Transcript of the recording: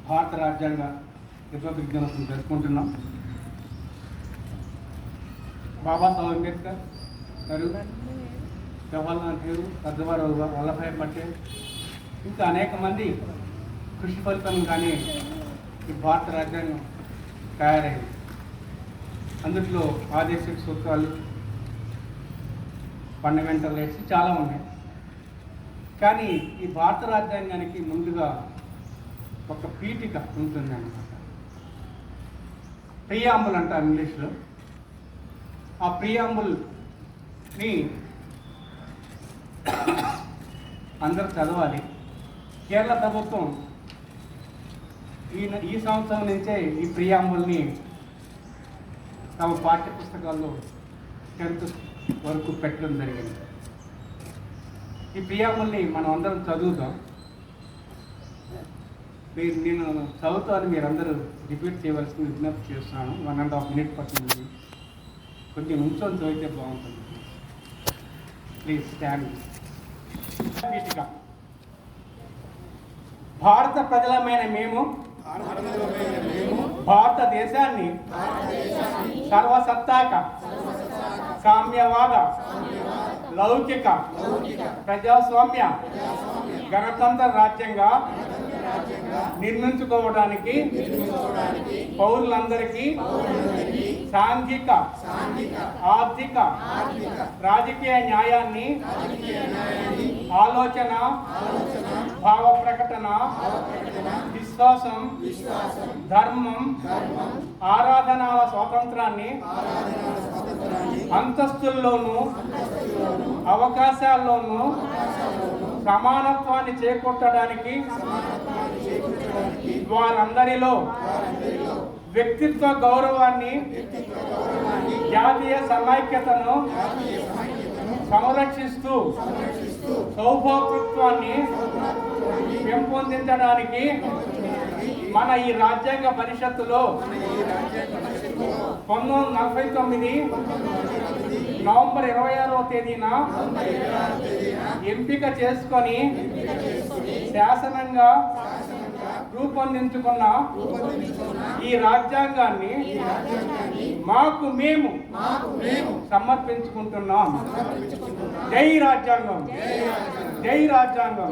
భారత రాజ్యాంగ రిపబ్లిక్ దినోత్సవం జరుపుకుంటున్నాం. బాబాసాహెబ్ అంబేద్కర్ గారు, జవహర్లాల్ నెహ్రూ, సర్దార్ వల్లభాయ్ పటేల్ ఇంకా అనేక మంది కృషి ఫలితంగానే ఈ భారత రాజ్యాంగం తయారైంది. అందులో ఆదేశిక సూత్రాలు, ఫండమెంటల్ రైట్స్ చాలా ఉన్నాయి. కానీ ఈ భారత రాజ్యాంగానికి ముందుగా ఒక పీఠిక ఉంటుంది అన్నమాట. ప్రియాంబుల్ అంటారు ఇంగ్లీష్లో. ఆ ప్రియాంబుల్ని అందరూ చదవాలి. కేరళ ప్రభుత్వం ఈ సంవత్సరం నుంచే ఈ ప్రియాంబుల్ని తమ పాఠ్య పుస్తకాల్లో 10th వరకు పెట్టడం జరిగింది. ఈ ప్రియాంబుల్ని మనం అందరం చదువుతాం. నేను చదువుతాను, మీరందరూ రిపీట్ చేయవలసిన విజ్ఞప్తి చేస్తున్నాను. 1.5 minute పడుతుంది. కొంచెం ఉంచొని చదివితే బాగుంటుంది. Please stand. పీఠిక. భారత ప్రజలమైన మేము భారతదేశాన్ని సర్వసత్తాక సామ్యవాద లౌకిక ప్రజాస్వామ్య గణతంత్ర రాజ్యంగా నిర్మించుకోవడానికి పౌరులందరికీ సాంఘిక, ఆర్థిక, రాజకీయ న్యాయాన్ని ఆలోచన, భావ ప్రకటన, విశ్వాసం, ధర్మం, ఆరాధనాల స్వాతంత్రాన్ని అంతస్తుల్లోనూ అవకాశాల్లోనూ సమానత్వాన్ని చేకూర్చడానికి వారందరిలో వ్యక్తిత్వ గౌరవాన్ని, జాతీయ సమైక్యతను సంరక్షిస్తూ సౌభాతృత్వాన్ని పెంపొందించడానికి మన ఈ రాజ్యాంగ పరిషత్తులో 1949 నవంబర్ 26వ తేదీన ఎంపిక చేసుకొని శాసనంగా రూపొందించుకున్న ఈ రాజ్యాంగాన్ని మాకు మేము సమర్పించుకుంటున్నాం. జై రాజ్యాంగం, జై రాజ్యాంగం.